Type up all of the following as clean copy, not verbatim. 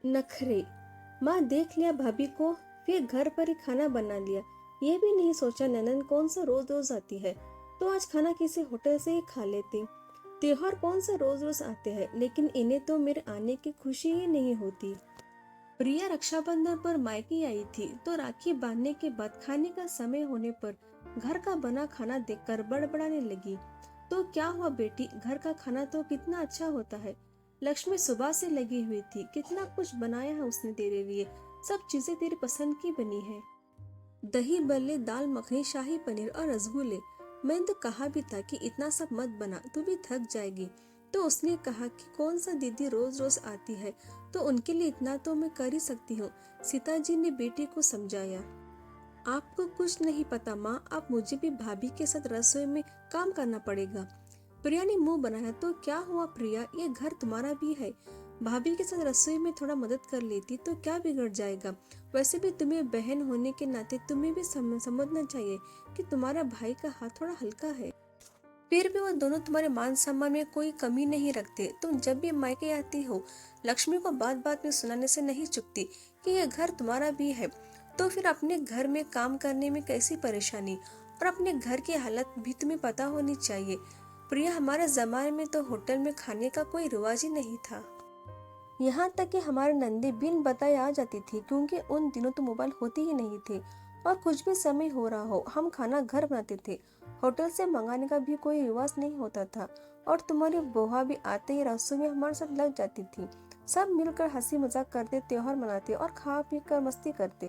नखरे। माँ देख लिया भाभी को, फिर घर पर ही खाना बना लिया। ये भी नहीं सोचा ननद कौन सा रोज रोज आती है, तो आज खाना किसी होटल से ही खा लेती। त्योहार कौन सा रोज रोज आते हैं, लेकिन इन्हें तो मेरे आने की खुशी ही नहीं होती। प्रिया रक्षाबंधन पर मायके आई थी, तो राखी बांधने के बाद खाने का समय होने पर घर का बना खाना देखकर बड़बड़ाने लगी। तो क्या हुआ बेटी, घर का खाना तो कितना अच्छा होता है। लक्ष्मी सुबह से लगी हुई थी, कितना कुछ बनाया है उसने तेरे लिए, सब चीजें तेरी पसंद की बनी है। दही बल्ले, दाल मखनी, शाही पनीर और रसगुल्ले। मैंने तो कहा भी था कि इतना सब मत बना, तू भी थक जाएगी। तो उसने कहा कि कौन सा दीदी रोज रोज आती है, तो उनके लिए इतना तो मैं कर ही सकती हूँ। सीता जी ने बेटी को समझाया। आपको कुछ नहीं पता माँ, अब मुझे भी भाभी के साथ रसोई में काम करना पड़ेगा। प्रिया ने मुंह बनाया। तो क्या हुआ प्रिया, ये घर तुम्हारा भी है। भाभी के साथ रसोई में थोड़ा मदद कर लेती तो क्या बिगड़ जाएगा। वैसे भी तुम्हें बहन होने के नाते तुम्हें भी समझना चाहिए कि तुम्हारा भाई का हाथ थोड़ा हल्का है। फिर भी वो दोनों तुम्हारे मान सम्मान में कोई कमी नहीं रखते। तुम जब भी मायके आती हो, लक्ष्मी को बात बात में सुनाने से नहीं चुकती कि यह घर तुम्हारा भी है। तो फिर अपने घर में काम करने में कैसी परेशानी, और अपने घर की हालत भी तुम्हें पता होनी चाहिए। प्रिया, हमारे जमाने में तो होटल में खाने का कोई रिवाज ही नहीं था। यहाँ तक कि हमारे नंदी बिन बताए आ जाती थी, क्योंकि उन दिनों तो मोबाइल होती ही नहीं थे। और कुछ भी समय हो रहा हो, हम खाना घर बनाते थे। होटल से मंगाने का भी कोई रिवाज नहीं होता था। और तुम्हारी बुआ भी आते ही रसोई में हमारे साथ लग जाती थी। सब मिलकर हंसी मजाक करते, त्योहार मनाते और खा पी कर मस्ती करते।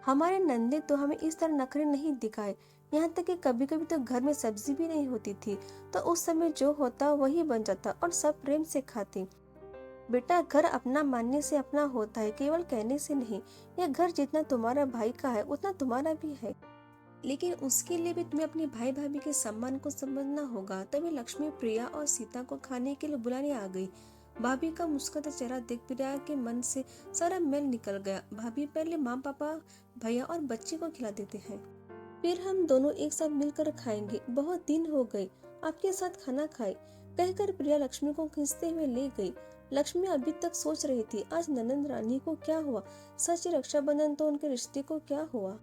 हमारे नंदे तो हमें इस तरह नखरे नहीं दिखाए। यहाँ तक कि कभी कभी तो घर में सब्जी भी नहीं होती थी, तो उस समय जो होता वही बन जाता और सब प्रेम से खाते। बेटा, घर अपना मानने से अपना होता है, केवल कहने से नहीं। यह घर जितना तुम्हारा भाई का है उतना तुम्हारा भी है। लेकिन उसके लिए भी तुम्हें अपने भाई भाभी के सम्मान को समझना होगा। तभी लक्ष्मी प्रिया और सीता को खाने के लिए बुलाने आ गई। भाभी का मुस्कुराता चेहरा देख प्रिया के मन से सारा मैल निकल गया। भाभी, पहले माँ पापा, भैया और बच्चे को खिला देते हैं, फिर हम दोनों एक साथ मिलकर खाएंगे। बहुत दिन हो गए आपके साथ खाना खाए, कहकर प्रिया लक्ष्मी को खींचते हुए ले गई। लक्ष्मी अभी तक सोच रही थी, आज ननंद रानी को क्या हुआ। सच रक्षाबंधन तो उनके रिश्ते को क्या हुआ।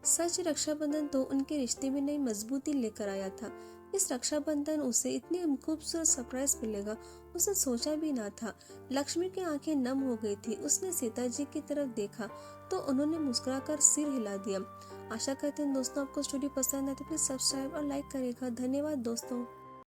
सच रक्षाबंधन तो उनके रिश्ते में नई मजबूती लेकर आया था। इस रक्षाबंधन उसे इतनी खूबसूरत सरप्राइज मिलेगा, उसने सोचा भी ना था। लक्ष्मी की आंखें नम हो गई थी। उसने सीता जी की तरफ देखा तो उन्होंने मुस्कुराकर सिर हिला दिया। आशा करते हैं दोस्तों आपको स्टोरी पसंद है, तो प्लीज सब्सक्राइब और लाइक करेगा। धन्यवाद दोस्तों।